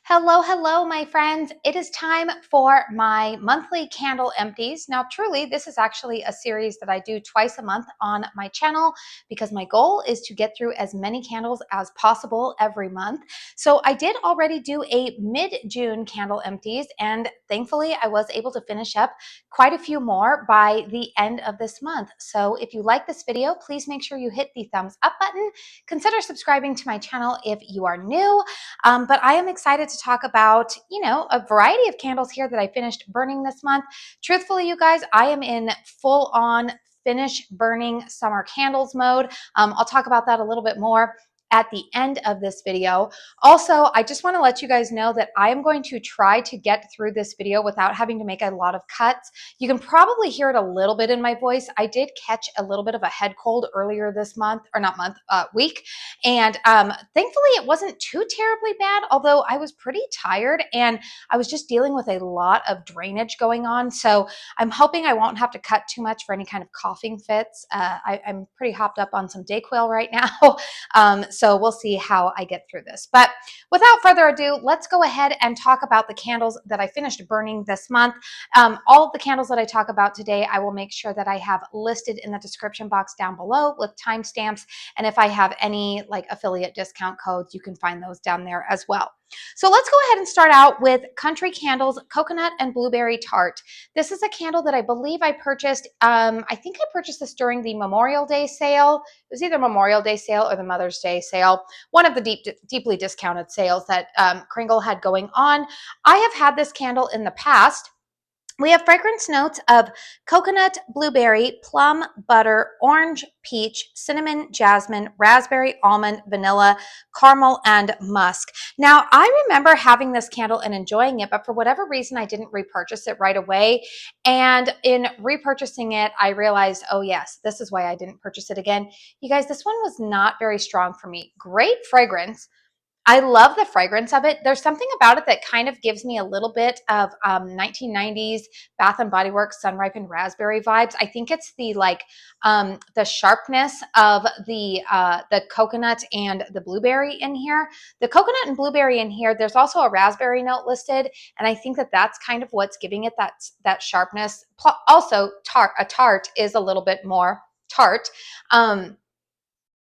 Hello, hello, my friends. It is time for my monthly candle empties. Now, truly, this is actually a series that I do twice a month on my channel because my goal is to get through as many candles as possible every month. So I did already do a mid-June candle empties, and thankfully I was able to finish up quite a few more by the end of this month. So if you like this video, please make sure you hit the thumbs up button. Consider subscribing to my channel if you are new. But I am excited to talk about, a variety of candles here that I finished burning this month. Truthfully, you guys, I am in full on finish burning summer candles mode. I'll talk about that a little bit more at the end of this video. Also, I just want to let you guys know that I am going to try to get through this video without having to make a lot of cuts. You can probably hear it a little bit in my voice. I did catch a little bit of a head cold earlier this month, or not month, week. And thankfully it wasn't too terribly bad, although I was pretty tired and I was just dealing with a lot of drainage going on. So I'm hoping I won't have to cut too much for any kind of coughing fits. I'm pretty hopped up on some Dayquil right now. So we'll see how I get through this. But without further ado, let's go ahead and talk about the candles that I finished burning this month. All of the candles that I talk about today, I will make sure that I have listed in the description box down below with timestamps. And if I have any like affiliate discount codes, you can find those down there as well. So let's go ahead and start out with Country Candles Coconut and Blueberry Tart. This is a candle that I believe I purchased. I think I purchased this during the Memorial Day sale. It was either Memorial Day sale or the Mother's Day sale, one of the deeply discounted sales that Cringle had going on. I have had this candle in the past. We have fragrance notes of coconut, blueberry, plum, butter, orange, peach, cinnamon, jasmine, raspberry, almond, vanilla, caramel, and musk. Now, I remember having this candle and enjoying it, but for whatever reason, I didn't repurchase it right away. And in repurchasing it, I realized, oh yes, this is why I didn't purchase it again. You guys, this one was not very strong for me. Great fragrance. I love the fragrance of it. There's something about it that kind of gives me a little bit of 1990s Bath and Body Works Sun Ripened Raspberry vibes. I think it's the sharpness of the coconut and the blueberry in here. The coconut and blueberry in here. There's also a raspberry note listed, and I think that that's kind of what's giving it that sharpness. Also, a tart is a little bit more tart.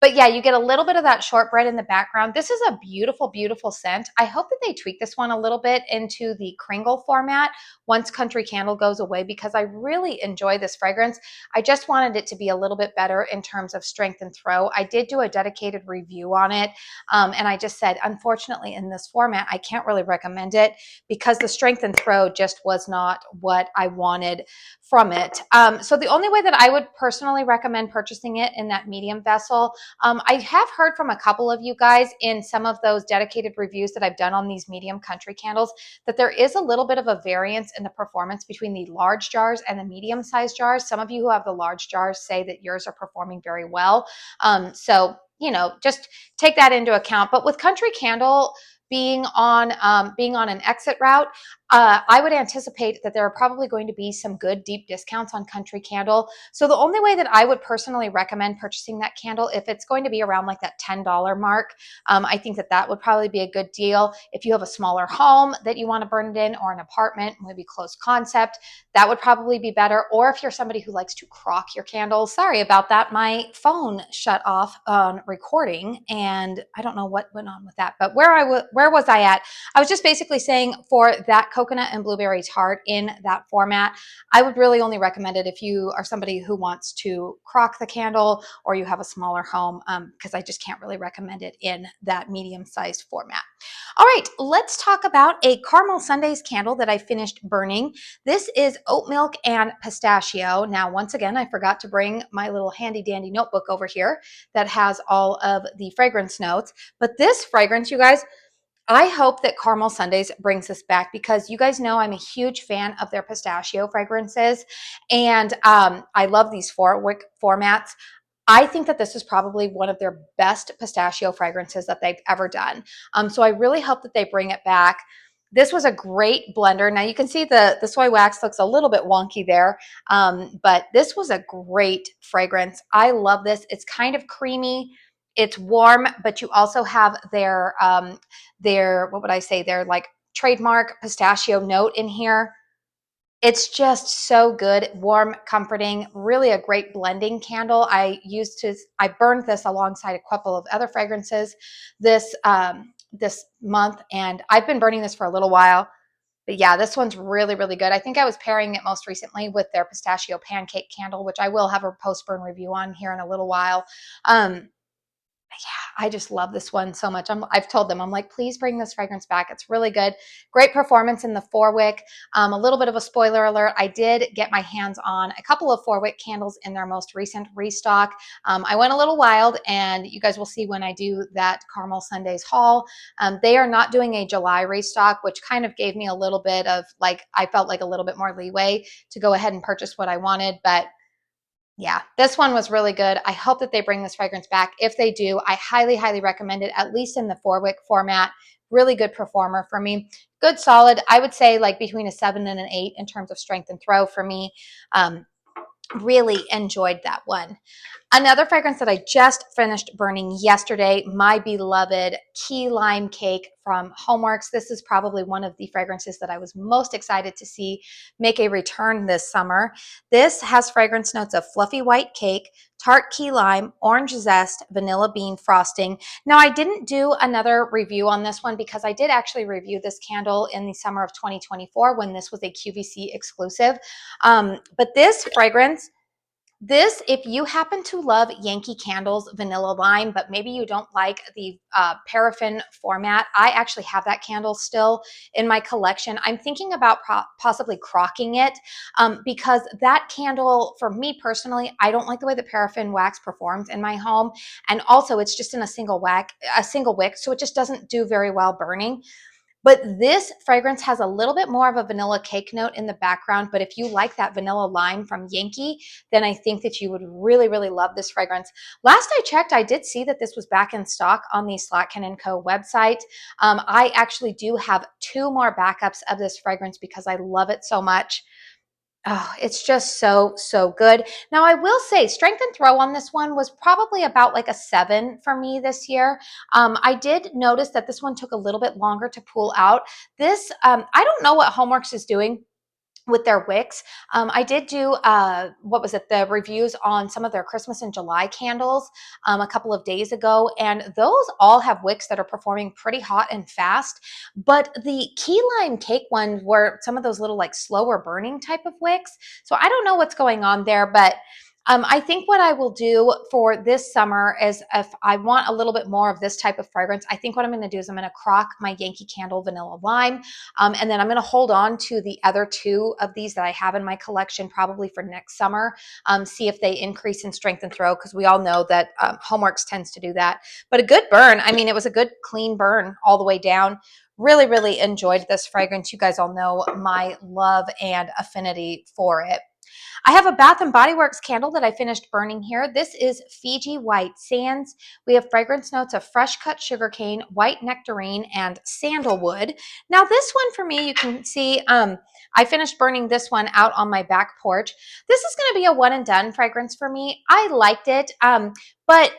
But yeah, you get a little bit of that shortbread in the background. This is a beautiful, beautiful scent. I hope that they tweak this one a little bit into the Cringle format once Country Candle goes away, because I really enjoy this fragrance. I just wanted it to be a little bit better in terms of strength and throw. I did do a dedicated review on it, and I just said, unfortunately, in this format, I can't really recommend it because the strength and throw just was not what I wanted from it. So the only way that I would personally recommend purchasing it in that medium vessel, I have heard from a couple of you guys in some of those dedicated reviews that I've done on these medium country candles that there is a little bit of a variance in the performance between the large jars and the medium sized jars. Some of you who have the large jars say that yours are performing very well. So, just take that into account. But with Country Candle being on an exit route, I would anticipate that there are probably going to be some good deep discounts on Country Candle. So the only way that I would personally recommend purchasing that candle, if it's going to be around like that $10 mark, I think that would probably be a good deal. If you have a smaller home that you want to burn it in, or an apartment, maybe closed concept, that would probably be better. Or if you're somebody who likes to crock your candles. Sorry about that. My phone shut off on recording and I don't know what went on with that, but where was I at? I was just basically saying for that coconut and blueberry tart in that format, I would really only recommend it if you are somebody who wants to crock the candle or you have a smaller home, because I just can't really recommend it in that medium-sized format. All right, let's talk about a caramel sundaes candle that I finished burning. This is oat milk and pistachio. Now, once again, I forgot to bring my little handy dandy notebook over here that has all of the fragrance notes, but this fragrance, you guys, I hope that Caramel Sundaes brings this back, because you guys know I'm a huge fan of their pistachio fragrances, and I love these four-wick formats. I think that this is probably one of their best pistachio fragrances that they've ever done. So I really hope that they bring it back. This was a great blender. Now you can see the soy wax looks a little bit wonky there, but this was a great fragrance. I love this. It's kind of creamy. it's warm, but you also have their what would I say, their like trademark pistachio note in here. It's just so good, warm, comforting, really a great blending candle. I burned this alongside a couple of other fragrances this month, and I've been burning this for a little while. But yeah, this one's really, really good. I think I was pairing it most recently with their pistachio pancake candle, which I will have a post-burn review on here in a little while. Yeah, I just love this one so much. I've told them, I'm like, please bring this fragrance back. It's really good. Great performance in the 4-wick. A little bit of a spoiler alert. I did get my hands on a couple of 4-wick candles in their most recent restock. I went a little wild, and you guys will see when I do that Caramel Sundays haul. They are not doing a July restock, which kind of gave me a little bit of like, I felt like a little bit more leeway to go ahead and purchase what I wanted. But yeah, this one was really good. I hope that they bring this fragrance back. If they do, I highly, highly recommend it, at least in the 4-wick format. Really good performer for me. Good solid. I would say like between a 7 and an 8 in terms of strength and throw for me. Really enjoyed that one. Another fragrance that I just finished burning yesterday, my beloved Key Lime Cake from Homeworx. This is probably one of the fragrances that I was most excited to see make a return this summer. This has fragrance notes of fluffy white cake, tart key lime, orange zest, vanilla bean frosting. Now, I didn't do another review on this one because I did actually review this candle in the summer of 2024 when this was a QVC exclusive. But this fragrance, if you happen to love Yankee Candle's Vanilla Lime, but maybe you don't like the paraffin format, I actually have that candle still in my collection. I'm thinking about possibly crocking it because that candle, for me personally, I don't like the way the paraffin wax performs in my home. And also it's just in a single wick, so it just doesn't do very well burning. But this fragrance has a little bit more of a vanilla cake note in the background. But if you like that vanilla lime from Yankee, then I think that you would really, really love this fragrance. Last I checked, I did see that this was back in stock on the Slatkin & Co. website. I actually do have 2 more backups of this fragrance because I love it so much. Oh, it's just so, so good. Now, I will say strength and throw on this one was probably about like a 7 for me this year. I did notice that this one took a little bit longer to pull out. This, I don't know what Homeworx is doing with their wicks. I did do, what was it, the reviews on some of their Christmas and July candles a couple of days ago, and those all have wicks that are performing pretty hot and fast. But the key lime cake ones were some of those little like slower burning type of wicks. So I don't know what's going on there, but I think what I will do for this summer is if I want a little bit more of this type of fragrance, I think what I'm going to do is I'm going to crock my Yankee Candle Vanilla Lime. And then I'm going to hold on to the other 2 of these that I have in my collection probably for next summer, see if they increase in strength and throw, because we all know that Homeworx tends to do that. But a good burn, I mean, it was a good clean burn all the way down. Really, really enjoyed this fragrance. You guys all know my love and affinity for it. I have a Bath & Body Works candle that I finished burning here. This is Fiji White Sands. We have fragrance notes of fresh cut sugarcane, white nectarine, and sandalwood. Now this one for me, you can see I finished burning this one out on my back porch. This is going to be a one and done fragrance for me. I liked it, but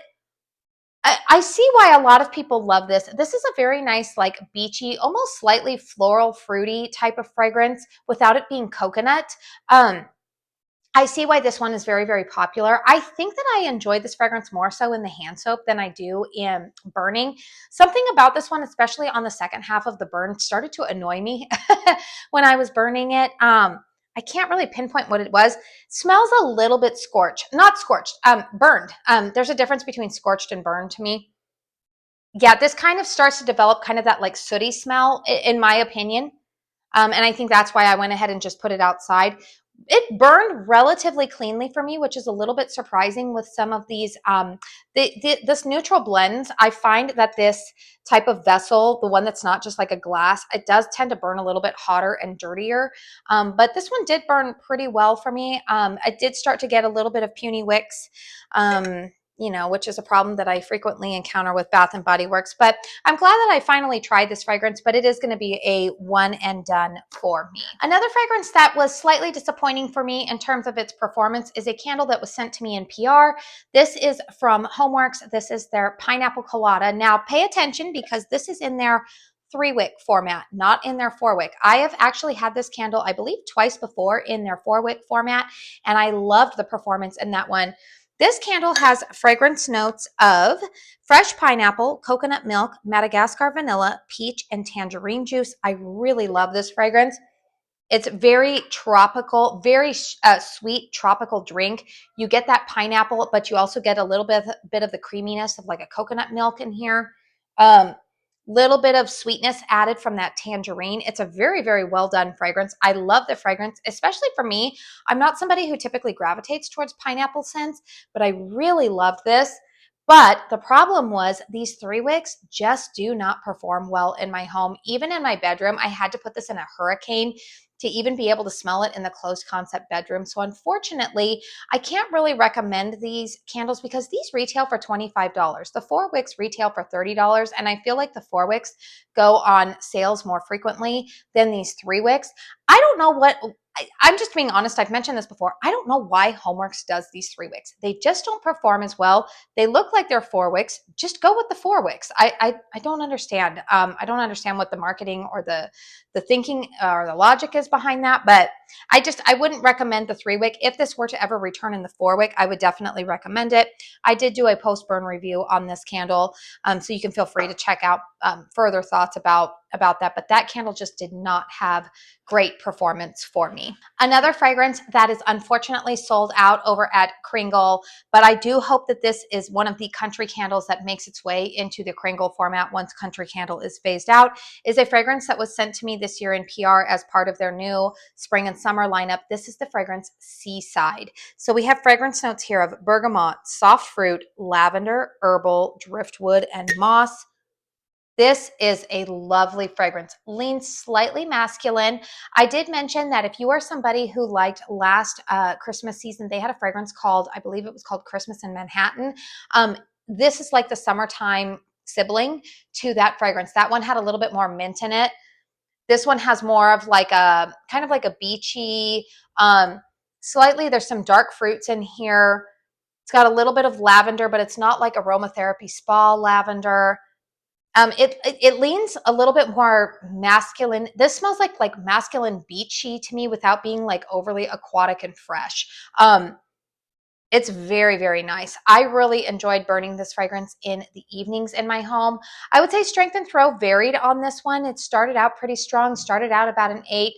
I see why a lot of people love this. This is a very nice, like beachy, almost slightly floral, fruity type of fragrance without it being coconut. I see why this one is very, very popular. I think that I enjoy this fragrance more so in the hand soap than I do in burning. Something about this one, especially on the second half of the burn, started to annoy me when I was burning it. I can't really pinpoint what it was. It smells a little bit scorched, not scorched, burned. There's a difference between scorched and burned to me. Yeah, this kind of starts to develop kind of that like sooty smell, in my opinion. And I think that's why I went ahead and just put it outside. It burned relatively cleanly for me, which is a little bit surprising with some of these. This neutral blends, I find that this type of vessel, the one that's not just like a glass, it does tend to burn a little bit hotter and dirtier. But this one did burn pretty well for me. I did start to get a little bit of puny wicks. you know, which is a problem that I frequently encounter with Bath and Body Works. But I'm glad that I finally tried this fragrance, but it is going to be a one and done for me. Another fragrance that was slightly disappointing for me in terms of its performance is a candle that was sent to me in PR. This is from Homeworx. This is their Pineapple Colada. Now pay attention because this is in their 3-wick format, not in their 4-wick. I have actually had this candle, I believe, twice before in their 4-wick format, and I loved the performance in that one. This candle has fragrance notes of fresh pineapple, coconut milk, Madagascar vanilla, peach, and tangerine juice. I really love this fragrance. It's very tropical, very sweet tropical drink. You get that pineapple, but you also get a little bit of the creaminess of like a coconut milk in here. Little bit of sweetness added from that tangerine. It's a very, very well done fragrance. I love the fragrance, especially for me. I'm not somebody who typically gravitates towards pineapple scents, but I really loved this. But the problem was these 3 wicks just do not perform well in my home. Even in my bedroom, I had to put this in a hurricane to even be able to smell it in the closed concept bedroom. So unfortunately, I can't really recommend these candles because these retail for $25. The 4 wicks retail for $30, and I feel like the 4 wicks go on sales more frequently than these 3 wicks. I don't know what, I'm just being honest. I've mentioned this before. I don't know why Homeworx does these 3 wicks. They just don't perform as well. They look like they're 4 wicks. Just go with the 4 wicks. I don't understand. I don't understand what the marketing or the thinking or the logic is behind that, but I wouldn't recommend the 3 wick. If this were to ever return in the 4 wick, I would definitely recommend it. I did do a post burn review on this candle, so you can feel free to check out further thoughts about that, but that candle just did not have great performance for me. Another fragrance that is unfortunately sold out over at Cringle, but I do hope that this is one of the country candles that makes its way into the Cringle format once country candle is phased out, is a fragrance that was sent to me this year in PR as part of their new spring and summer lineup. This is the fragrance Seaside. So we have fragrance notes here of bergamot, soft fruit, lavender, herbal, driftwood, and moss. This is a lovely fragrance, leans slightly masculine. I did mention that if you are somebody who liked last Christmas season, they had a fragrance called, I believe it was called Christmas in Manhattan. This is like the summertime sibling to that fragrance. That one had a little bit more mint in it. This one has more of like a, kind of like a beachy, slightly, there's some dark fruits in here. It's got a little bit of lavender, but it's not like aromatherapy spa lavender. It leans a little bit more masculine. This smells like masculine beachy to me without being like overly aquatic and fresh. It's very, very nice. I really enjoyed burning this fragrance in the evenings in my home. I would say strength and throw varied on this one. It started out pretty strong, started out about an 8.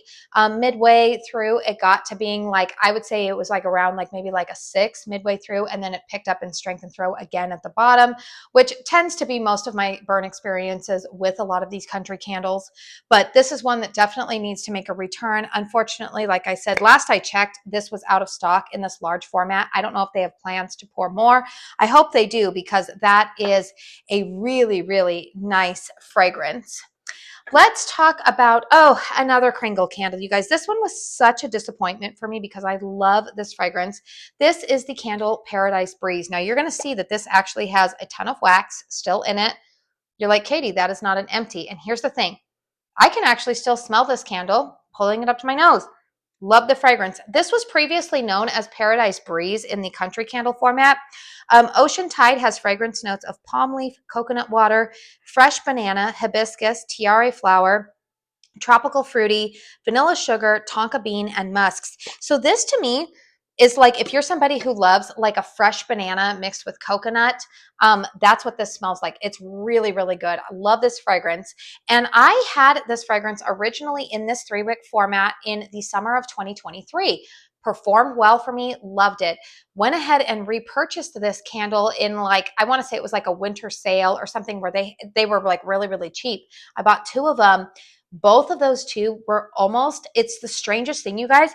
Midway through, it got to being like, I would say it was like around like maybe like a 6 midway through, and then it picked up in strength and throw again at the bottom, which tends to be most of my burn experiences with a lot of these country candles. But this is one that definitely needs to make a return. Unfortunately, like I said, last I checked, this was out of stock in this large format. I don't know if they have plans to pour more. I hope they do because that is a really, really nice fragrance. Let's talk about, oh, another Cringle candle. You guys, this one was such a disappointment for me because I love this fragrance. This is the candle Paradise Breeze. Now you're going to see that this actually has a ton of wax still in it. You're like, Katie, that is not an empty. And here's the thing. I can actually still smell this candle, pulling it up to my nose. Love the fragrance. This was previously known as Paradise Breeze in the country candle format. Ocean Tide has fragrance notes of palm leaf, coconut water, fresh banana, hibiscus, tiare flower, tropical fruity, vanilla sugar, tonka bean, and musks. So this to me is like if you're somebody who loves like a fresh banana mixed with coconut, that's what this smells like. It's really, really good. I love this fragrance. And I had this fragrance originally in this 3-wick format in the summer of 2023. Performed well for me, loved it. Went ahead and repurchased this candle in like, I want to say it was like a winter sale or something where they were like really, really cheap. I bought 2 of them. Both of those 2 were almost, it's the strangest thing, you guys.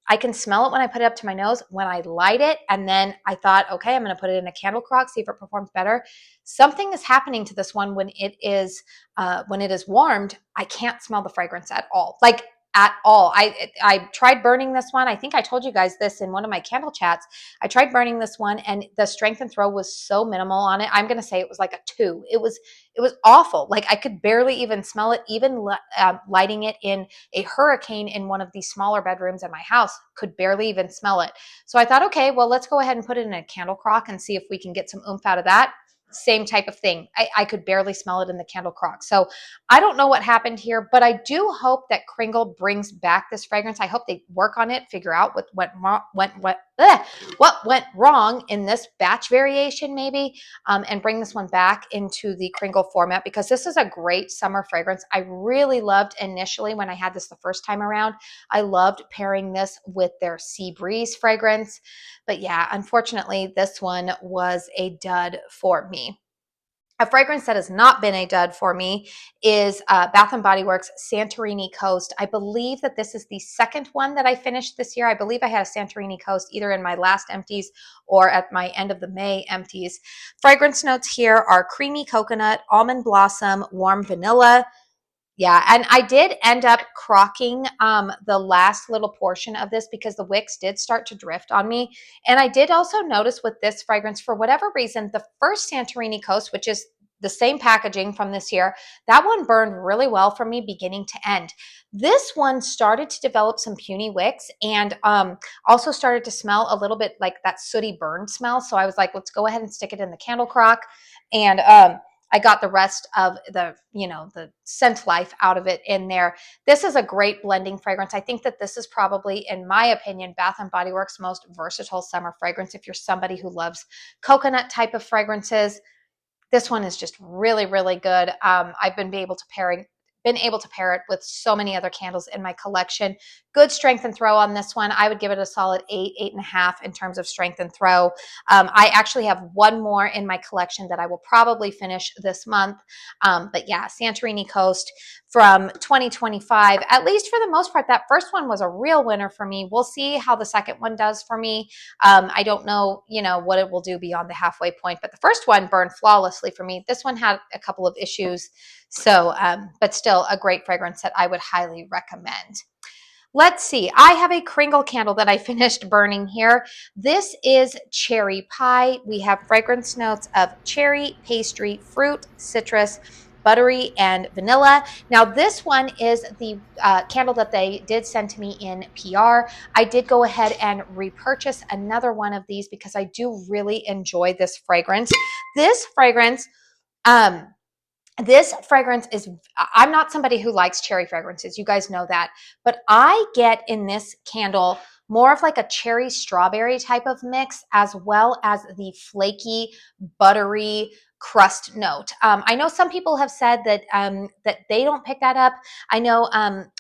I can smell it when I put it up to my nose, when I light it, and then I thought, okay, I'm going to put it in a candle crock, see if it performs better. Something is happening to this one when it is warmed. I can't smell the fragrance at all. Like at all. I tried burning this one. I think I told you guys this in one of my candle chats. I tried burning this one, and the strength and throw was so minimal on it. I'm going to say it was like a 2. It was awful. Like I could barely even smell it. Even lighting it in a hurricane in one of the smaller bedrooms in my house, could barely even smell it. So I thought, okay, well, let's go ahead and put it in a candle crock and see if we can get some oomph out of that. Same type of thing. I could barely smell it in the candle crock. So I don't know what happened here, but I do hope that Cringle brings back this fragrance. I hope they work on it, figure out what went wrong in this batch variation maybe, and bring this one back into the Cringle format, because this is a great summer fragrance. I really loved initially when I had this the first time around. I loved pairing this with their Sea Breeze fragrance. But yeah, unfortunately, this one was a dud for me. A fragrance that has not been a dud for me is Bath & Body Works Santorini Coast. I believe that this is the second one that I finished this year. I believe I had a Santorini Coast either in my last empties or at my end of the May empties. Fragrance notes here are creamy coconut, almond blossom, warm vanilla. Yeah, and I did end up crocking the last little portion of this because the wicks did start to drift on me. And I did also notice with this fragrance, for whatever reason, the first Santorini Coast, which is the same packaging from this year, that one burned really well for me beginning to end. This one started to develop some puny wicks, and also started to smell a little bit like that sooty burn smell. So I was like, let's go ahead and stick it in the candle crock. And I got the rest of the, the scent life out of it in there. This is a great blending fragrance. I think that this is probably, in my opinion, Bath & Body Works' most versatile summer fragrance. If you're somebody who loves coconut type of fragrances, this one is just really, really good. I've been able to pair it with so many other candles in my collection. Good strength and throw on this one. I would give it a solid 8, 8.5 in terms of strength and throw. I actually have one more in my collection that I will probably finish this month. But yeah, Santorini Coast from 2025, at least for the most part. That first one was a real winner for me. We'll see how the second one does for me. I don't know, what it will do beyond the halfway point, but the first one burned flawlessly for me. This one had a couple of issues. So, but still a great fragrance that I would highly recommend. Let's see. I have a Cringle candle that I finished burning here. This is Cherry Pie. We have fragrance notes of cherry, pastry, fruit, citrus, buttery, and vanilla. Now, this one is the candle that they did send to me in PR. I did go ahead and repurchase another one of these because I do really enjoy this fragrance. This fragrance, is, I'm not somebody who likes cherry fragrances. You guys know that. But I get in this candle more of like a cherry strawberry type of mix, as well as the flaky, buttery crust note. I know some people have said that that they don't pick that up. I know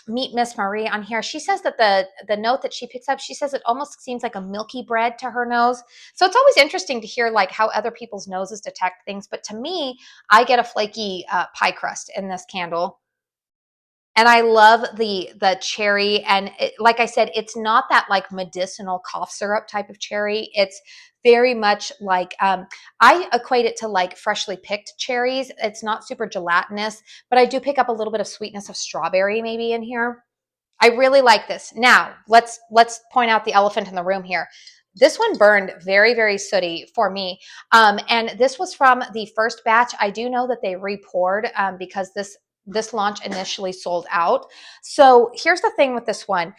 Meet Miss Marie on here. She says that the note that she picks up, she says it almost seems like a milky bread to her nose. So it's always interesting to hear like how other people's noses detect things. But to me, I get a flaky pie crust in this candle. And I love the cherry. And like I said, it's not that like medicinal cough syrup type of cherry. It's very much like, I equate it to like freshly picked cherries. It's not super gelatinous, but I do pick up a little bit of sweetness of strawberry maybe in here. I really like this. Now, let's point out the elephant in the room here. This one burned very, very sooty for me. And this was from the first batch. I do know that they re-poured because this launch initially sold out. So here's the thing with this one.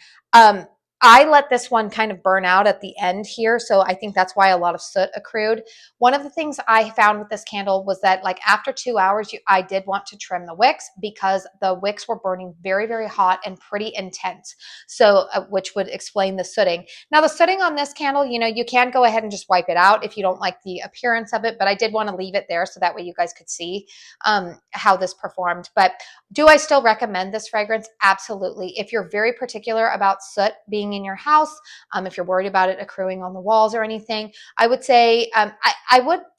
I let this one kind of burn out at the end here. So I think that's why a lot of soot accrued. One of the things I found with this candle was that like after 2 hours, I did want to trim the wicks because the wicks were burning very, very hot and pretty intense. So, which would explain the sooting. Now the sooting on this candle, you can go ahead and just wipe it out if you don't like the appearance of it, but I did want to leave it there so that way you guys could see how this performed. But do I still recommend this fragrance? Absolutely. If you're very particular about soot being in your house, if you're worried about it accruing on the walls or anything, I would say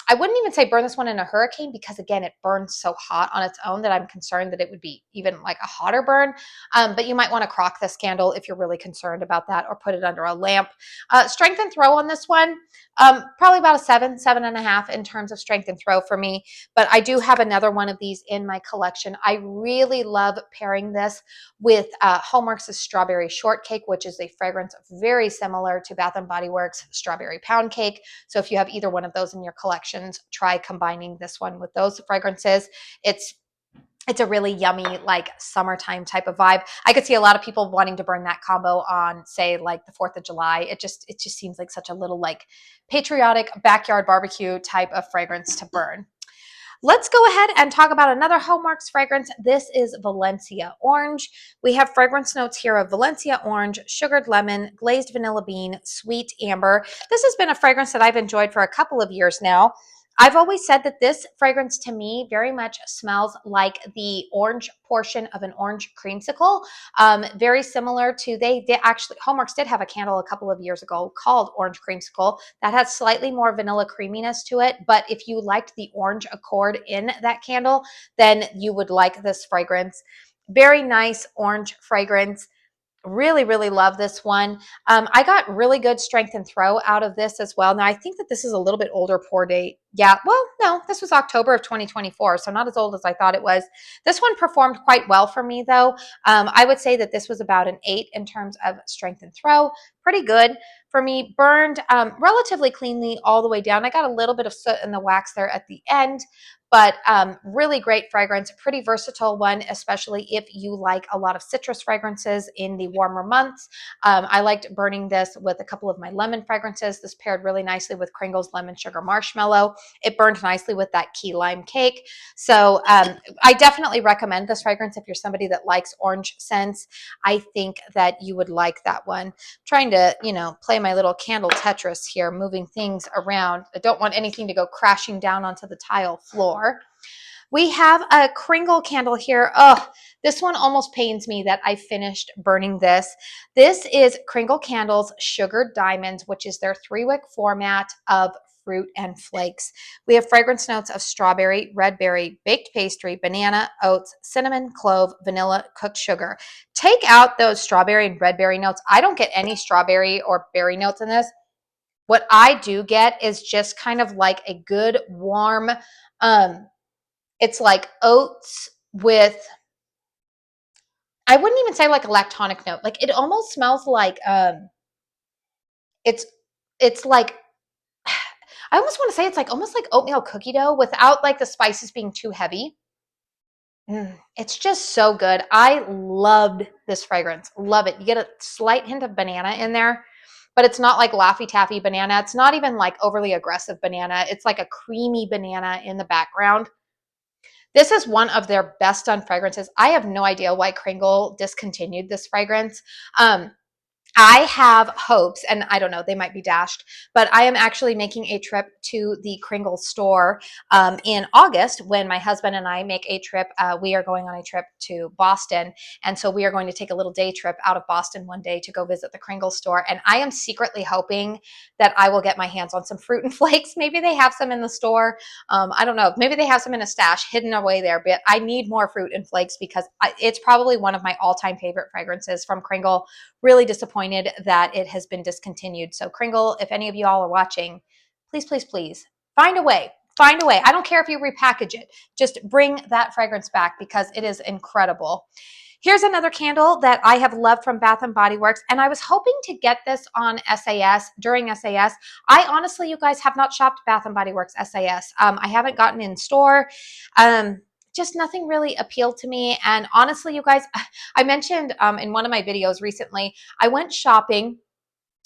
I wouldn't even say burn this one in a hurricane because again, it burns so hot on its own that I'm concerned that it would be even like a hotter burn. But you might want to crock this candle if you're really concerned about that, or put it under a lamp. Strength and throw on this one, probably about a 7.5 in terms of strength and throw for me. But I do have another one of these in my collection. I really love pairing this with Homeworx's Strawberry Shortcake, which is a fragrance very similar to Bath & Body Works Strawberry Pound Cake. So if you have either one of those in your collections, try combining this one with those fragrances. It's a really yummy, like summertime type of vibe. I could see a lot of people wanting to burn that combo on, say, like the 4th of July. It just seems like such a little like patriotic backyard barbecue type of fragrance to burn. Let's go ahead and talk about another Homeworx fragrance. This is Valencia Orange. We have fragrance notes here of Valencia Orange, sugared lemon, glazed vanilla bean, sweet amber. This has been a fragrance that I've enjoyed for a couple of years now. I've always said that this fragrance to me very much smells like the orange portion of an orange creamsicle. Very similar to, they actually, Homeworx did have a candle a couple of years ago called Orange Creamsicle that had slightly more vanilla creaminess to it. But if you liked the orange accord in that candle, then you would like this fragrance. Very nice orange fragrance. Really, really love this one. I got really good strength and throw out of this as well. Now, I think that this is a little bit older pour date. Yeah, well, no, this was October of 2024, so not as old as I thought it was. This one performed quite well for me, though. I would say that this was about an 8 in terms of strength and throw. Pretty good for me. Burned relatively cleanly all the way down. I got a little bit of soot in the wax there at the end, but really great fragrance, pretty versatile one, especially if you like a lot of citrus fragrances in the warmer months. I liked burning this with a couple of my lemon fragrances. This paired really nicely with Cringle's Lemon Sugar Marshmallow. It burned nicely with that key lime cake. So I definitely recommend this fragrance if you're somebody that likes orange scents. I think that you would like that one. I'm trying to, play my little candle Tetris here, moving things around. I don't want anything to go crashing down onto the tile floor. We have a Cringle candle here. Oh, this one almost pains me that I finished burning this. This is Cringle Candles Sugared Diamonds, which is their 3-wick format of fruit and flakes. We have fragrance notes of strawberry, red berry, baked pastry, banana, oats, cinnamon, clove, vanilla, cooked sugar. Take out those strawberry and red berry notes. I don't get any strawberry or berry notes in this. What I do get is just kind of like a good warm, it's like oats with, I wouldn't even say like a lactonic note. Like it almost smells like, it's like, I almost want to say it's like almost like oatmeal cookie dough without like the spices being too heavy. It's just so good. I loved this fragrance. Love it. You get a slight hint of banana in there, but it's not like Laffy Taffy banana. It's not even like overly aggressive banana. It's like a creamy banana in the background. This is one of their best done fragrances. I have no idea why Cringle discontinued this fragrance. I have hopes, and I don't know, they might be dashed, but I am actually making a trip to the Cringle store in August when my husband and I make a trip. We are going on a trip to Boston, and so we are going to take a little day trip out of Boston one day to go visit the Cringle store, and I am secretly hoping that I will get my hands on some fruit and flakes. Maybe they have some in the store. I don't know. Maybe they have some in a stash hidden away there, but I need more fruit and flakes because it's probably one of my all-time favorite fragrances from Cringle. Really disappointed that it has been discontinued. So Cringle, if any of y'all are watching, please, please, please find a way. Find a way. I don't care if you repackage it. Just bring that fragrance back because it is incredible. Here's another candle that I have loved from Bath & Body Works, and I was hoping to get this on SAS, during SAS. I honestly, you guys, have not shopped Bath & Body Works SAS. I haven't gotten in store. Just nothing really appealed to me. And honestly, you guys, I mentioned in one of my videos recently, I went shopping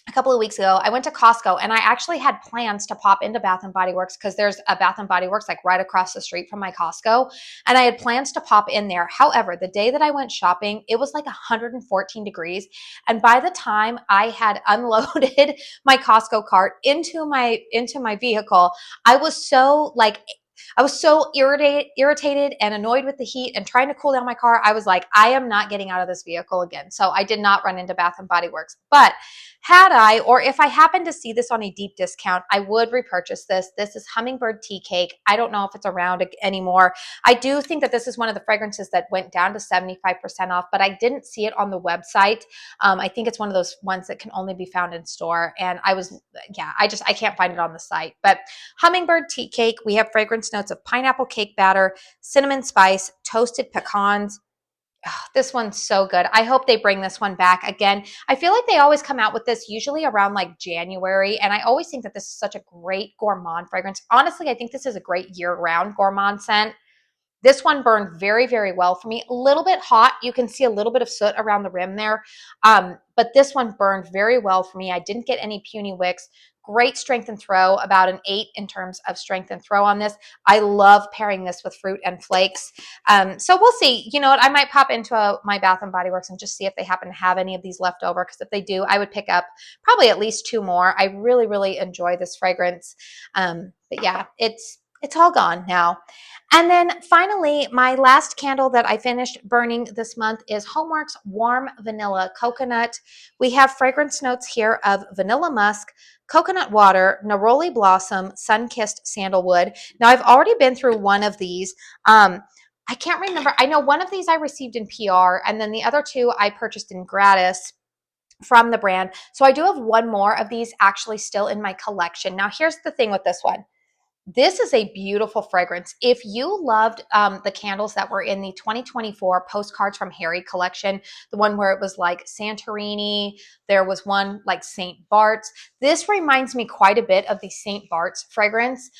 a couple of weeks ago. I went to Costco and I actually had plans to pop into Bath & Body Works because there's a Bath & Body Works like right across the street from my Costco. And I had plans to pop in there. However, the day that I went shopping, it was like 114 degrees. And by the time I had unloaded my Costco cart into my vehicle, I was so like, I was so irritated and annoyed with the heat and trying to cool down my car. I was like, I am not getting out of this vehicle again. So I did not run into Bath and Body Works. But had I, or if I happened to see this on a deep discount, I would repurchase this. This is Hummingbird Tea Cake. I don't know if it's around anymore. I do think that this is one of the fragrances that went down to 75% off, but I didn't see it on the website. I think it's one of those ones that can only be found in store. And I can't find it on the site. But Hummingbird Tea Cake, we have fragrance notes of pineapple cake batter, cinnamon spice, toasted pecans. Oh, this one's so good. I hope they bring this one back again. I feel like they always come out with this usually around like January. And I always think that this is such a great gourmand fragrance. Honestly, I think this is a great year-round gourmand scent. This one burned very, very well for me. A little bit hot. You can see a little bit of soot around the rim there. But this one burned very well for me. I didn't get any puny wicks. Great strength and throw, about an 8 in terms of strength and throw on this. I love pairing this with fruit and flakes. So we'll see. You know what? I might pop into my Bath and Body Works and just see if they happen to have any of these left over. Because if they do, I would pick up probably at least 2 more. I really, really enjoy this fragrance. But yeah, it's all gone now. And then finally, my last candle that I finished burning this month is Homeworx Warm Vanilla Coconut. We have fragrance notes here of vanilla musk, coconut water, neroli blossom, sun-kissed sandalwood. Now, I've already been through one of these. I can't remember. I know one of these I received in PR, and then the other 2 I purchased in gratis from the brand. So I do have one more of these actually still in my collection. Now, here's the thing with this one. This is a beautiful fragrance. If you loved the candles that were in the 2024 Postcards from Harry collection, the one where it was like Santorini, there was one like St. Bart's. This reminds me quite a bit of the St. Bart's fragrance.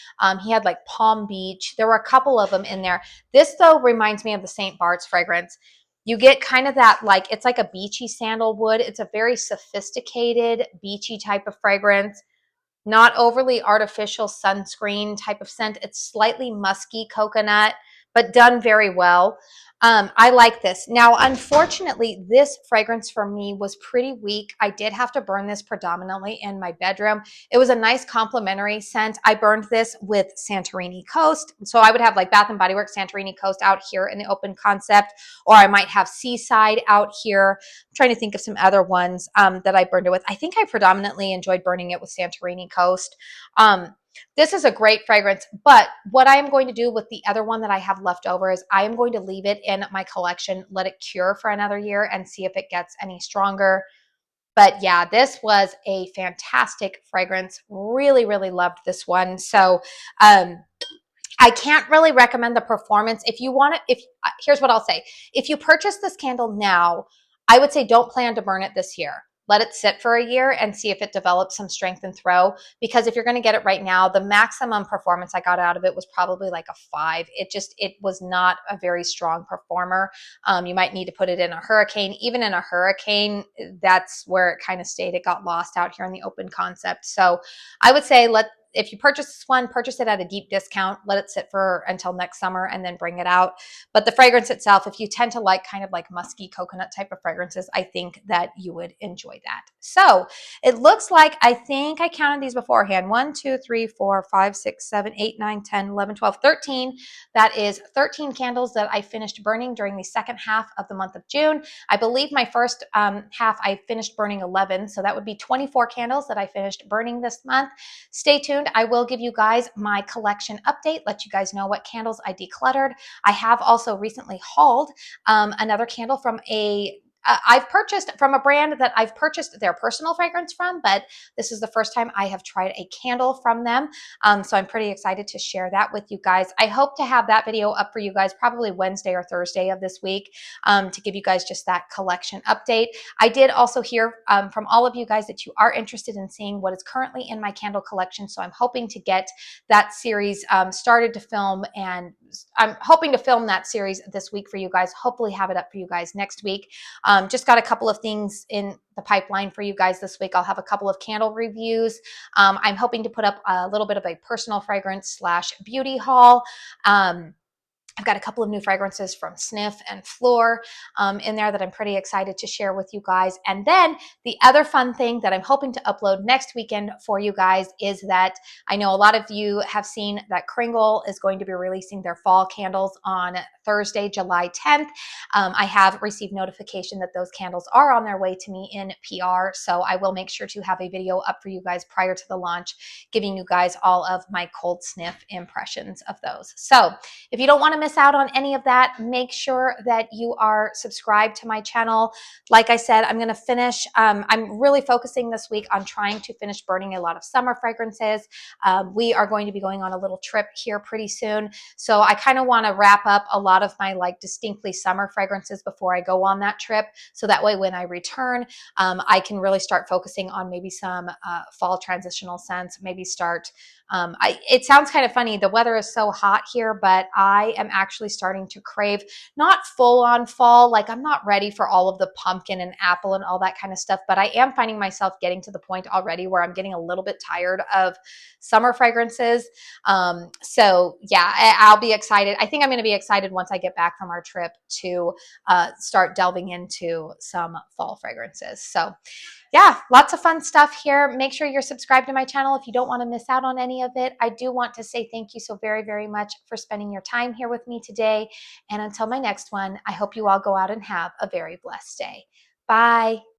He had like Palm Beach. There were a couple of them in there. This though reminds me of the St. Bart's fragrance. You get kind of that, like, it's like a beachy sandalwood. It's a very sophisticated beachy type of fragrance. Not overly artificial sunscreen type of scent. It's slightly musky coconut, but done very well. I like this. Now, unfortunately, this fragrance for me was pretty weak. I did have to burn this predominantly in my bedroom. It was a nice complementary scent. I burned this with Santorini Coast. So I would have like Bath and Body Works Santorini Coast out here in the open concept, or I might have Seaside out here. I'm trying to think of some other ones that I burned it with. I think I predominantly enjoyed burning it with Santorini Coast. This is a great fragrance, but what I am going to do with the other one that I have left over is I am going to leave it in my collection, let it cure for another year and see if it gets any stronger. But yeah, this was a fantastic fragrance. Really, really loved this one. So, I can't really recommend the performance. If you want it, here's what I'll say. If you purchase this candle now, I would say don't plan to burn it this year. Let it sit for a year and see if it develops some strength and throw. Because if you're going to get it right now, the maximum performance I got out of it was probably like a 5. It was not a very strong performer. You might need to put it in a hurricane. Even in a hurricane, that's where it kind of stayed. It got lost out here in the open concept. So I would say if you purchase this one, purchase it at a deep discount, let it sit for until next summer and then bring it out. But the fragrance itself, if you tend to like kind of like musky coconut type of fragrances, I think that you would enjoy that. So it looks like, I think I counted these beforehand. 1, 2, 3, 4, 5, 6, 7, 8, 9, 10, 11, 12, 13. That is 13 candles that I finished burning during the second half of the month of June. I believe my first half, I finished burning 11. So that would be 24 candles that I finished burning this month. Stay tuned. I will give you guys my collection update, let you guys know what candles I decluttered. I have also recently hauled another candle from I've purchased from a brand that I've purchased their personal fragrance from, but this is the first time I have tried a candle from them. So I'm pretty excited to share that with you guys. I hope to have that video up for you guys probably Wednesday or Thursday of this week to give you guys just that collection update. I did also hear from all of you guys that you are interested in seeing what is currently in my candle collection. So I'm hoping to get that series started to film, and I'm hoping to film that series this week for you guys. Hopefully have it up for you guys next week. Just got a couple of things in the pipeline for you guys this week. I'll have a couple of candle reviews. I'm hoping to put up a little bit of a personal fragrance / beauty haul. I've got a couple of new fragrances from Sniff and Floor in there that I'm pretty excited to share with you guys. And then the other fun thing that I'm hoping to upload next weekend for you guys is that I know a lot of you have seen that Cringle is going to be releasing their fall candles on Thursday, July 10th. I have received notification that those candles are on their way to me in PR, so I will make sure to have a video up for you guys prior to the launch, giving you guys all of my cold sniff impressions of those. So if you don't want to miss out on any of that, make sure that you are subscribed to my channel. Like I said, I'm going to finish, I'm really focusing this week on trying to finish burning a lot of summer fragrances. We are going to be going on a little trip here pretty soon. So I kind of want to wrap up a lot of my like distinctly summer fragrances before I go on that trip. So that way when I return, I can really start focusing on maybe some fall transitional scents, maybe start it sounds kind of funny. The weather is so hot here, but I am actually starting to crave not full on fall. Like I'm not ready for all of the pumpkin and apple and all that kind of stuff, but I am finding myself getting to the point already where I'm getting a little bit tired of summer fragrances. So yeah, I'll be excited. I think I'm going to be excited once I get back from our trip to start delving into some fall fragrances. So yeah, lots of fun stuff here. Make sure you're subscribed to my channel if you don't want to miss out on any of it. I do want to say thank you so very, very much for spending your time here with me today. And until my next one, I hope you all go out and have a very blessed day. Bye.